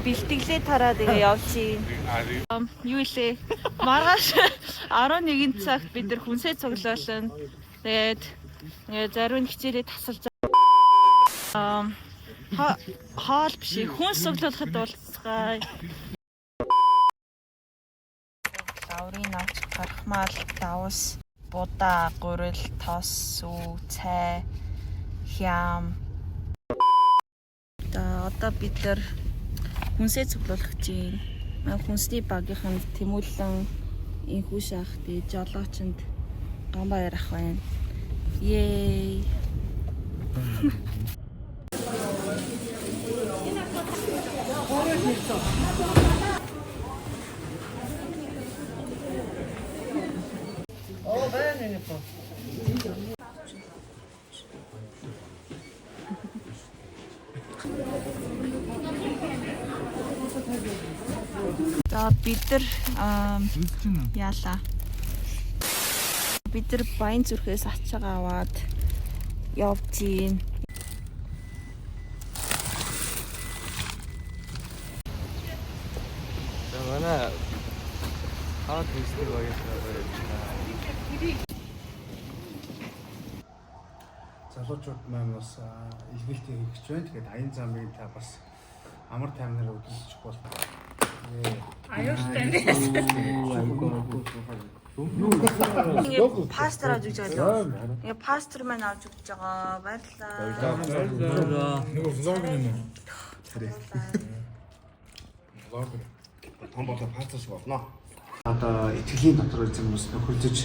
бэлтгэлээ тараа тэгээ явчих. Юу илээ? Маргааш 11 цагт бид нар хүнсээ цуглуулна. Тэгээд зарим хичээлээ тасалж хаал биш хүнс цуглуулахад уулзгаая. Лаврын авч гарахмал давс будаа гурил тос сүү цай хям. Одоо бид нар хүнсээ цуглуулах гэж байна. Хүнсний багийнхан Тэмүүлэн инхүү шах тэгээ жолоочонд Гамбаяр ах байна. Yay! За бид нар яалаа. Бид нар Баян зүрхээс ачаага аваад явчихин. За манай хаад хийсний багийнхаа залуучууд маань бас илгэлтийг хийх гэж байна. Тэгээд аян замыг та бас амар таймнаар үзчих бол Аюултай. Пастор авч өгч байгаа лөө. Ингээ пастор маань авч өгч байгаа. Баярлалаа. нөгөө влог юм уу? Влог. Том болоо пастор шиг болно. Одоо итгэлийн дотор үзэн хүмүүс нөхөлдөж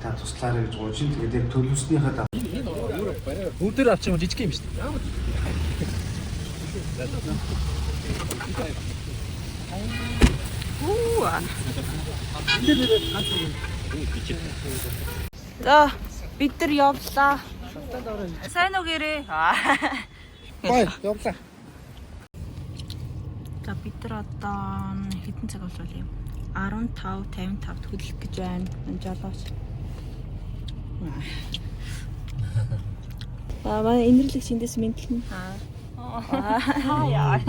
та туслаарай гэж гооч. Тэгээд яг төлөвснийхээ бүгдээр авчих юм жижиг юм шүү дээ. За бид нар явлаа. Сайн уу гэрээ? Бай, явлаа. За бид нар одоо хэдэн цаг болов юм? 15:55-д хөдлөх гэж байна. Жолооч. Манай инэрлэгч эндээс мэдлэн. Яа.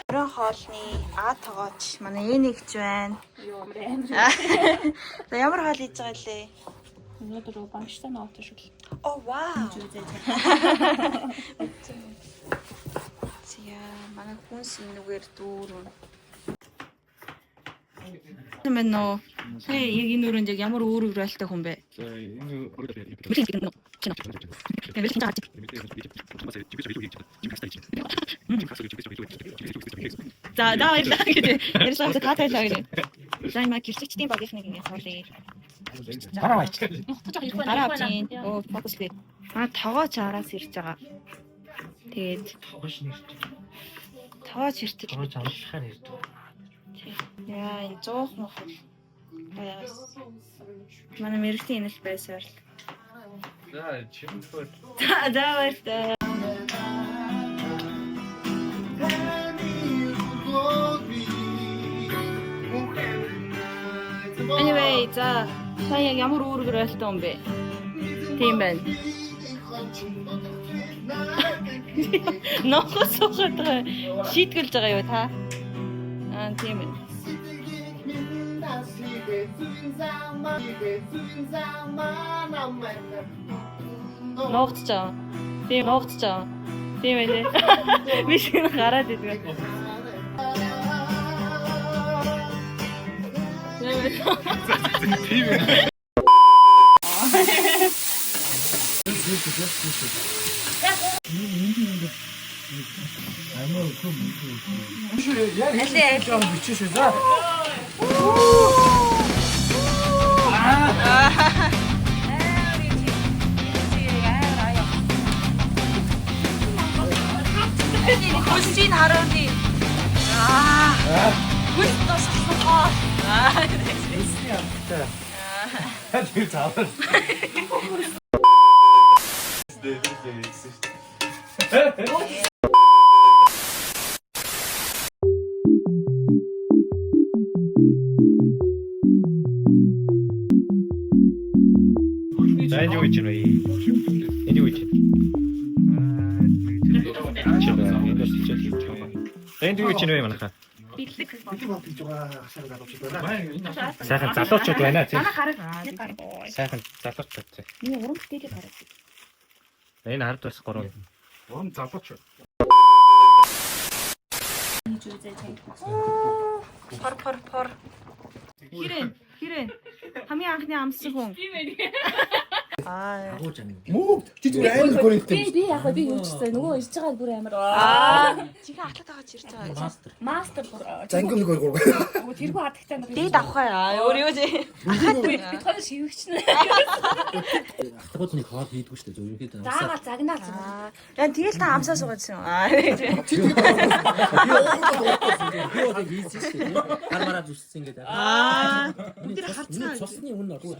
Орон хоолны тоогооч манай энийгч байна. За ямар хоол хийж байгаа лээ? Өнөөдөр банкштай ноот шүү. Оо вау. Зя манай хүнс нүгээр дүүрэн. Мэнэ яг энэ өрөөнд яг ямар өөр урайлтай хүн бэ? За даалаа гэдэг. Ярьсан каталаа гэдэг. Зай маа гэрчдийн багийнхныг ингэ хоолъё. Дараа чинь оо фокус дээр. Тогооч араас ирж байгаа. Тэгээд тогооч иртэл амлахаар ирдэг. яа энэ 100 мохол. Манай мэрэгтэй инэл байсаар л. За чимхүү. За баярлалаа. Anyway, за та яг ямар үүргээр байлтай юм бэ? Тийм байна. Нохос сухад шийтгэлж байгаа юу та? Аа тийм ээ. Ногцоо. Тийм ногцоо. Тийм ээ. Би шинэ гараад идэв. Тийм ээ. бичээш за. Хөлсийн харууны. Хөл тосчихлоо. Тэр заавал. За энэ юу гэж байна вэ? Энэ юу гэж байна? Энд юу гэж байна вэ манайхаа? Сайхан залуучууд байна тийм. Сайхан залуучууд тийм. Миний уран бүтээлийг хараад. Энэ хард бас 3. Уран залууч. Пор. Хэрэн. Хамгийн анхны амссан хүн. Аа. Муу чи зүгээр аймаг хүрээтэй. Би яг би юу ч гэсэн нөгөө ирж байгаа бүр амар. Чихээ ахлаад байгаа ч ирж байгаа. Мастер. За ингээм нэг гоо. Тэргүй хадагтай нар. Дээд авах аа. Өөр юу啫. бид хоёр шивгчнэ. Ахтагууд нэг хоол хийдгүү шүү дээ. Зөвхөн Заагаа загнаа. Яа тэгэл та амсаа суугаадсан. Аа. би одоо хийсэн шүү дээ. Гармараа зүссэн гэдэг. Аа. Тэр хацгаа. Цусны хүн оруу.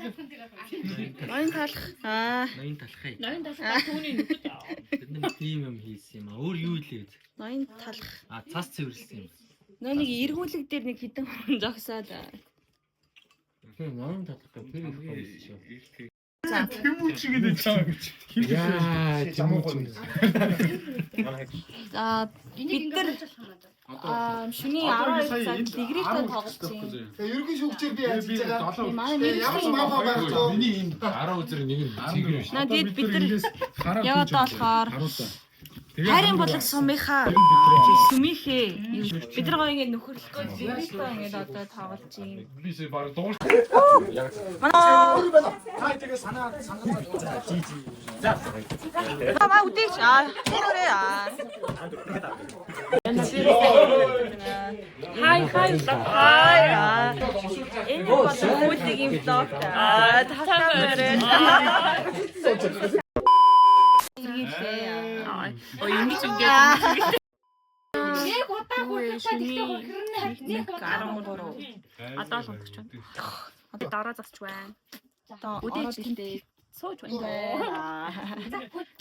Ноён талах. Аа. Ноён талхай. Ноён талах түүний нүхэд. Бид нэг тийм юм хийсэн юм аа. Өөр юу илээ. Ноён талах. А цаас цэвэрлсэн юм. Нэг эргүүлэг дээр нэг хитэн хүн зогсоод. Тэгэхээр ноён талхай тэр их гоё шүү. За. Хэмүүчигээд чам. Яа, чамгүй. За бид нар шөнийн 12 цагт дигрээтэй тоглож байна. Ерөнхий шүүгчээр би яаж хийж байгаа. Манай мэрэгчтэй Ямар байхгүй. Миний энэ 10 үзэр нэг нь цэгэр биш. Наа бид нар яваад болохоор хайрын бодлого сумынхаа сүмийнхээ бид нар гоё ингэ нөхөрлөхгүй дигрээтэй ингэ одоо тоглож байна. Бис баг дуул. Та тэгээ санаа. Мама үдээч тэрээ Хай. Энэ бол үүлэг юм блог. Тасамэрээ. Оюуны зүгээ. Яг удаа хүртэл тэгтээ хөрнө хатныг 13. Одоо л унтаж байна. Одоо дараа засч байна. Одоо үдээч тэнтэй сууж байна.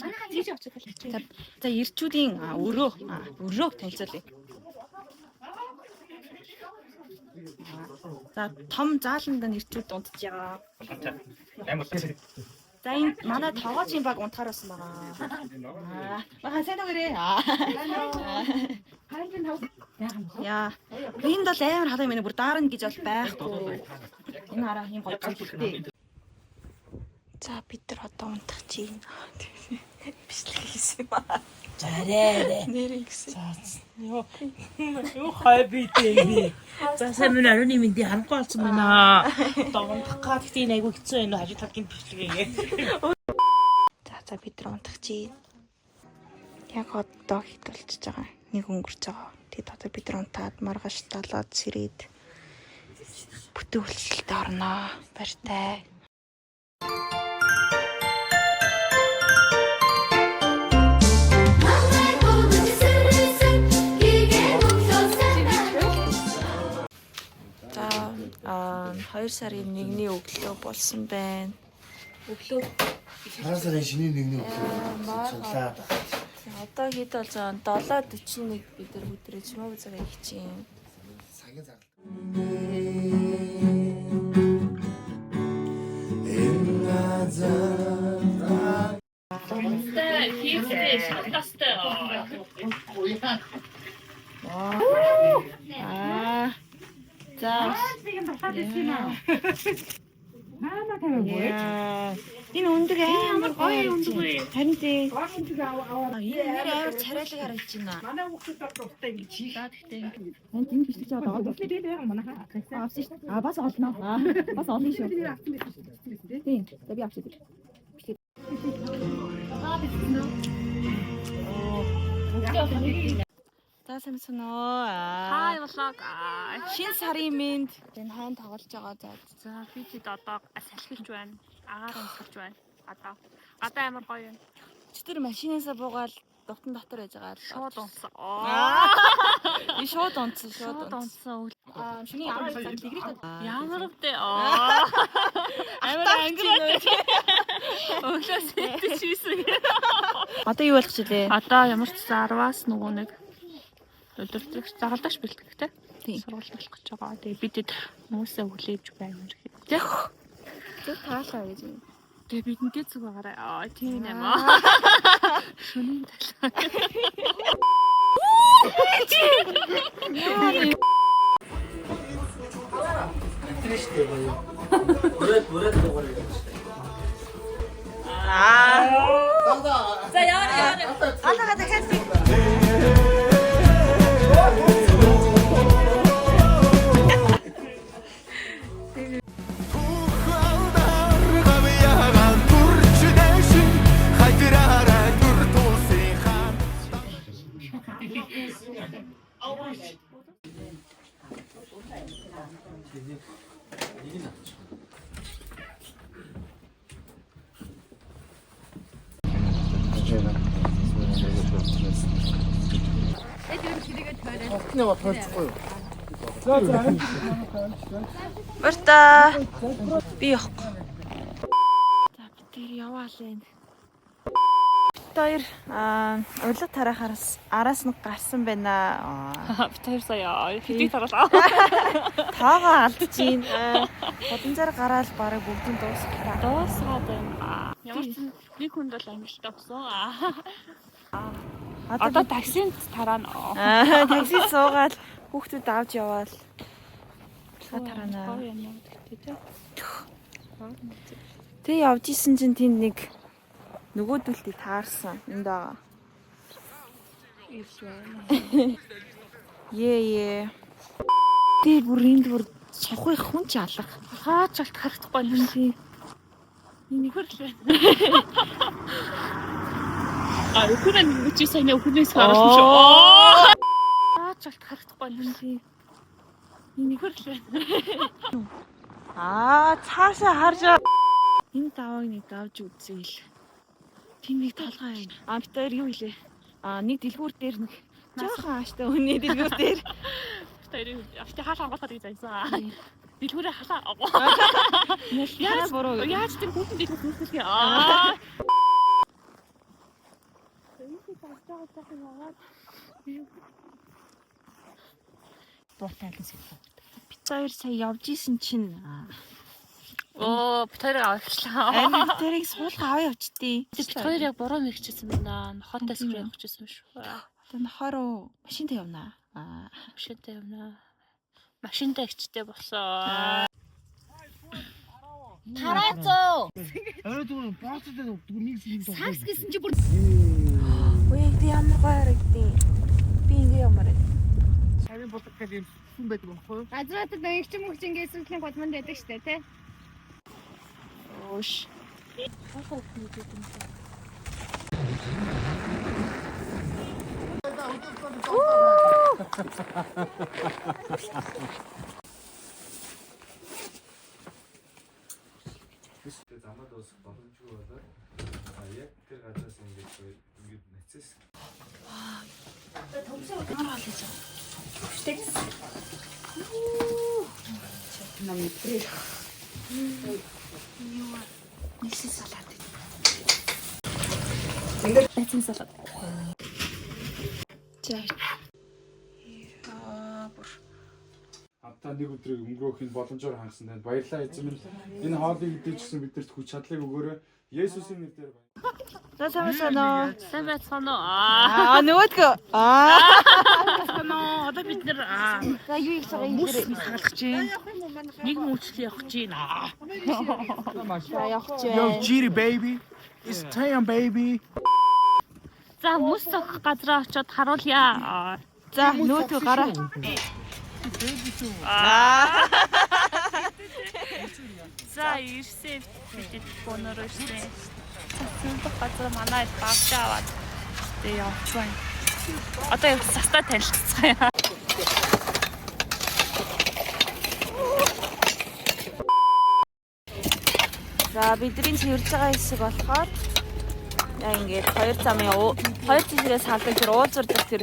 манайхаа хийж авчих хэлчих. За ирчүүдийн өрөө танилцуулъя. За том зааланд ирчүүд унтчихъя. За энэ манай тоогоочийн баг унтахаар болсон байгаа. Бахан сайн дагэрээ. Яа. Энд бол амар халуун минь бүр даарна гэж бол байхгүй. Энэ хараа юм гоё зүйлтэй. За бид нар одоо унтах чинь. Бичлэг хийсэн юм аа. 잘해. Нэрийг гэсэн. 요 갈비ጤ니. 자세면 아루님인데 안 꽈었으면아. 너무 탁하게 내고 있어요. 아주 탁긴 비슷하게. За бид нар унтах чинь. Яг одоо хит болчихж байгаа. Нэг өнгөрч байгаа. Тэгэд одоо бид нар унтаад маргааш далаад сэрээд бүтээлчлэлд орноо. Баяртай. 2 сарын 1-ний өглөө болсон байна. Өглөө 10 сарын шинийн 1-ний суглаад. Одоо хэд болж байгаа 7:41 бид нар өдрөө чимээ зэрэг хичээн. цагийн цаг. За. Энэ өндөг амар гоё өндөг. Харин тий. Энэ нэр амар царайлаг харагдаж байна. Манай хүүхдүүд дуртай ингэж хийх. Энд энэ бишиж байгаа доо. Авсан шүү. Бас олно. Бас олно шүү. Тийм. Би авчих. Таасан соноо. Хай влог. Шинэ сарын мэнд энэ хайн тоглож байгаа. За би хэд одоо салхилж байна. Агаар амсгалж байна. Одоо амар гоё юм. Чи тэр машинаасаа буугаад дутан дотор байж байгаа. Шууд унтсан. Би шууд унтсан. Шиний ямар цаг тэгрэх. Ямар вэ? Амар ангираад. Өглөөс идчихсэн. Одоо юу болох чилээ? Одоо ямар ч 10-аас нөгөө нэг өдөртөгч загалдагч бэлтгэхтэй. Тийм. Сургууль болох гэж байгаа. Тэгээ бидэд хүмүүсээ хүлээж байна гэх. Зүг таалаа гэж юм. Тэгээ бидэнтэй зүг байгаарай. Тийм юм аа. Шөнийн талаа. Тэрэштэй гоё. Бүрээд дугаар юм. За яа. Алгаа дахиад Яа, тооцохгүй юу? Барта. Би явахгүй. За бид тэр яваалаа. Тэр урилга тарахаас араас нь гарсан байна. Бид хоёр сая хэдийг таруулаа. Таага алдчихин. Бодонцоор гараал бараг бүгдийн дуусахлаа. Дуусгаад байна. Ямар ч нэг хүнд бол амжилттай болсон. Одоо таксинд тараана. Таксид суугаад хүүхдүүд авч яваал. Тараана. Тэг явж исэн чинь тэнд нэг нөгөөдөлтөй таарсан. Энд байгаа. Ээ. Тэ бүр энд бүр сухих хүн ч алга. Хаач алт харагдахгүй юм тий. Энийг хөрлөө. Өхөрөө нэг чи сайн өхөрнөөс гарсан шүү. Хаач алт харагдахгүй юм тий. Энийг хөрлөө. Цаашаа харж энэ давааг нэг давж үзээл. Тийм нэг толгой байна. Бид хоёр юу хэлээ? Нэг дэлгүүр дээр нэг жоохон ааштай хүний дэлгүүр дээр. Тэр авто хаалга онгоцоод гэж зайсан. Дэлгүүрээ халаа. Яаж буруу вэ? Яаж тэр хүүхэн дэлгүүр нүүсгэх Бид хоёр сая явж исэн чинь бид хоёрыг авчихлаа. бид хоёрыг суулга аваа явчтий. Бид хоёр яг буруу мэгчсэн байна. Нохотой скрин явчихсан шүү. Тэгээ нохороо машинтай явнаа. Машинтай явнаа. Машинтай ихчтэй болсон. Тараацоо. Арай зүгээр баацтай нэг зүйл тоо. Сакс гэсэн чи бүр Ой, би ямар гоё харагдیں۔ Би ингэ ямар. Сарын болдог гэдэг юм байдаг байхгүй юу? Газруудад нэгч мөгч ингээд сүнхний годмонд байдаг штэ тий. Ууш. Замад ус боломжгүй болоод яг тэр газраас ингэж нацээс. Томсоо гар бол хийж байгаа. Нисээ салаад. Бацин салаад. За. Бүр Та нэг өдрийг өнгөрөөх нь боломжоор хангасан танд баярлалаа эзэн минь. Энэ хоолыг идчихсэн биднэрт хүч чадлыг өгөөрэй. Есүсийн нэрээр баярлалаа. За самсано. Сайн байцгаана уу? Нөгөөдгөө. Санаа одоо бид нэр За юу их цагаан мөс ирээ. салгаж байна. Нэг мөчлөө явах гэж байна. За явах Yo чинь. Giri baby. It's time baby. За мөс зогсох газраа очиод харуулъя. За нөөдгөө гараа. За ирсэн бид боноор ирсэн. Цэцэн газар манай багш аваад тэгээ явж байна. Одоо яг састаа танилццгаая. За бидний цэвэрж байгаа хэсэг болохоор яа ингээд хоёр цэсгээс салдаг тэр уулзурдаг тэр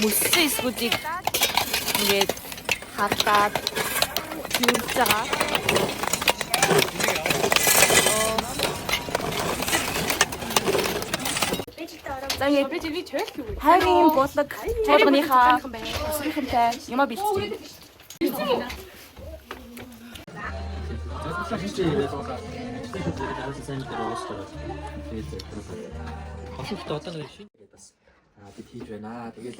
мөссөн эсгүүдийг ингээд хадгаад цэвэрж байгаа. За ингээд хайрын булаг чуулганыхаа өсрийнхэнтэй юмаа бэлтжээ. Хосолтой одоо нэг шин гэдэг бас бид хийж байна. Тэгээд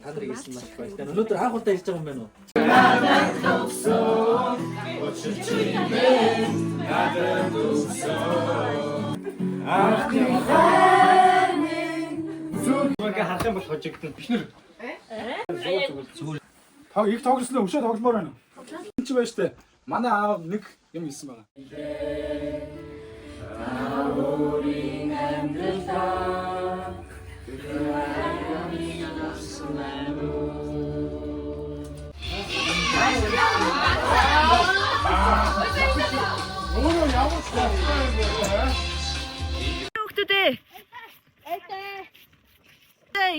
та нарыг ирсэн маш их баярлалаа. Өнөөдөр анх удаа ирж байгаа юм байна уу? Ингээ харах юм бол хожигдно. Бичнэр. Та их тоглосноо өшөө тогломоор байна. Чи байж тээ. Манай аав нэг юм хэлсэн байгаа. Хүүхдүүдээ.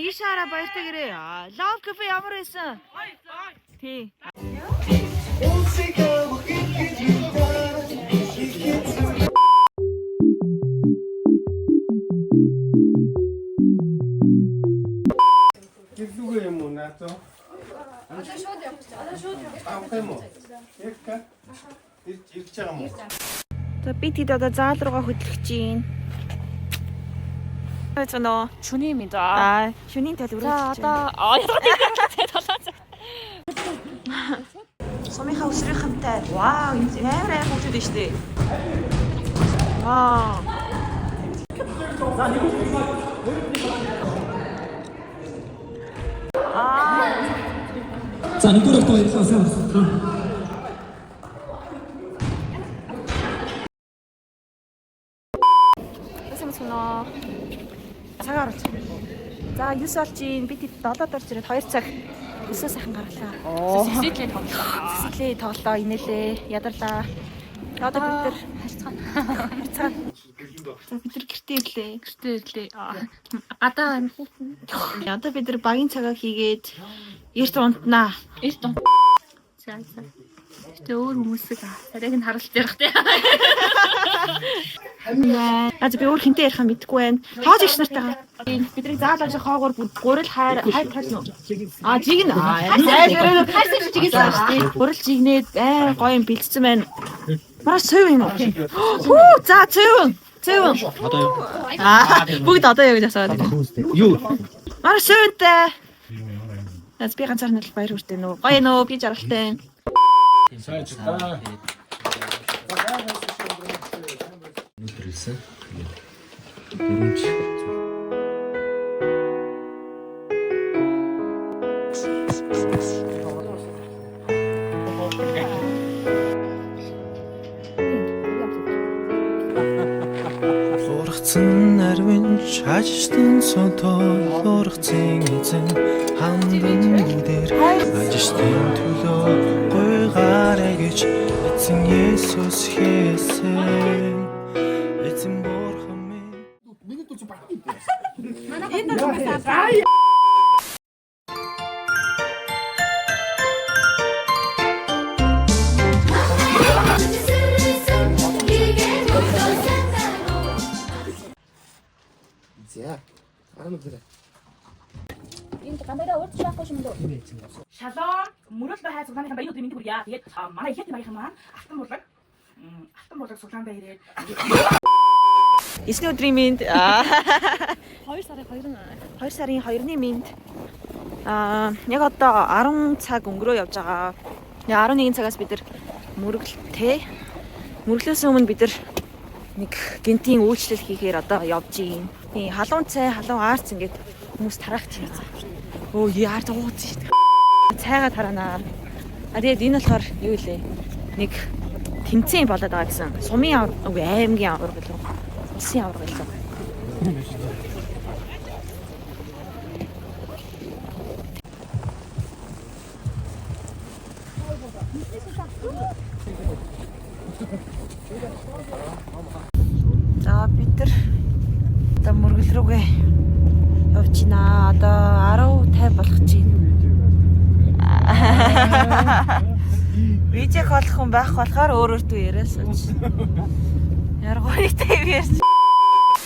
Ишара баяртай гэрээ. Love cafe ямар байсан? Тий. Гэвлүүгээ юм уу наатаа? Шууд явах. Окей мо. Ирэх байгаа юм уу? За би тэд одоо заал руугаа хөдлөх чинь. Хэвчээ Шүний юм да. шөнийн тал За үргэлж. одоо Сумынхаа өсрийнхэнтэй. Вау, энэ амар хөвчүүд дээ штэ. Вау. За нэгдүгээр авто баярлалаа сайн байна. Асамцно. Цагаар орч. За 9 олжийн би тэд 7-д орж ирээд 2 цаг өсөө сайхан гарлаа. сэсэглээ тоглоо. Сэсглээ тоглоо, инээлээ, ядарлаа. Одоо бид нар харьцаа. За бид нар гэртээ ирлээ. Гэртээ ирлээ. Гадаа байна. Одоо бид нар багийн цагаа хийгээд эрт унтнаа. Эрт он. За. Тэ өөр хүмүүсийг царайг нь харуулж ярих тий. Аа би өөр хинтээ ярих юм мэдэхгүй байна. Тоож иш нартайгаа. Бидний заалж хоогоор гурил хайр тайлна. Аа жиг нь. Хайрсан чигээс шүү. Гурил жигнээд гоё юм бэлдсэн байна. Мараа цэв юм уу? Хүү за цэв. Одоо юу? Бүгд одоо юу гэж асууад байна. Юу? Мараа цэвтэй. Нас би ганцаар нь л баяр хүртээ нөө. Гоё нөө би жаргалтай. Сайн ч та. Өнөөдөр ирсэн. Дөрөвч. Лургацсан нарвин шаажтын сонтоо лургацсан эзэн хамдан бүдээр ажиштын төлөө гойгаарэ гэж эзэн Есүс хийсэн эзэн бурхан минь Энд камера урд шахах юм дөө. Шалон мөрөл бай хайц улааны баян өдрийн мэндийг хүргье. Тэгээд манай ихэд баян маань алтан булаг сулаандаа ирээд Эсний өдрийн минь 2 сарын 2-ны минь яг одоо 10 цаг өнгөрөө явж байгаа. 11 цагаас бид нар мөрөглөөс өмнө бид нар нэг гинтийн үйлчлэл хийхээр одоо явж гин. Тийм халуун цай, халуун аарц ингээд хүмүүс тараах чинь. Өө яард ууц шүү дээ. Цайгаа тараанаа. Тэгээд энэ болохоор юу илээ? Нэг тэмцээн болоод байгаа гэсэн. Сумын аймгийн аварга гэлээ. Улсын аварга гэлээ. За бид нар одоо мөргөл рүүгээ явж байна. Одоо 10:50 болох чинь. Видео холох хүн байх болохоор өөрөөртөө яриасаач. Яргууны тэв ярьж.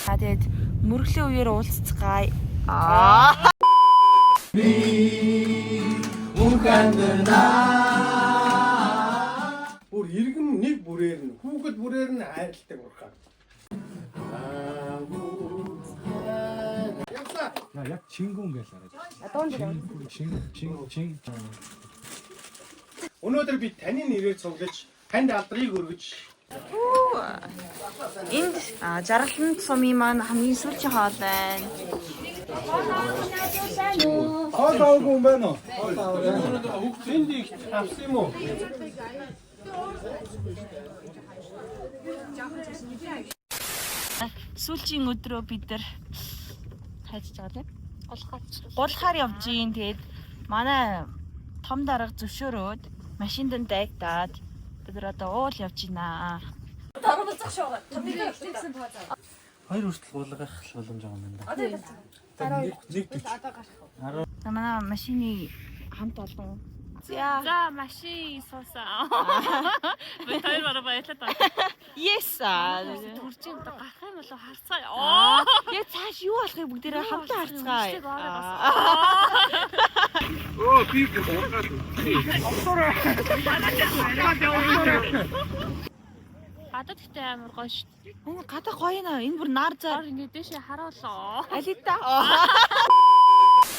Тэгээд мөргөлийн үеэр уулзцгаая. Бүр иргэн нэг бүрээр нь хүүхэд бүрээр нь хайрладаг урхаа. Яг чингүн гэж хараад. Чин. Өнөөдөр би таны нэрээр цуглаж танд алдрыг өргөж Энд жаргаланд сумын маань хамгийн сүүлийн хоол байна. Хоол авгүй юм байна уу? энд их авсан юм уу? Сүүлийн өдрөө бид нар хайж байгаа тийм. Гулхаар явж гин. Тэгээд манай том дарга зөвшөөрөөд машинд нь дайгтаад бид нар одоо уул явж байна. Хоёр хүртэл гулгах боломж байгаа юм байна. Манай машины хамт олон. За машин суусаа. Би хоёр бараа баялаа та. Yes. Төржин одоо гарах юм болов харцгаа. Яа цааш юу болохыг бүгдээрээ хамтаа харцгаая. Гадаад ихтэй амар гоё шүү дээ. Энэ гадаа гоё наа. Энэ бүр нар зар Ингээд дэшээ харуулаа. алита.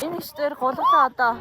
Энэ штэр гулглаа одоо.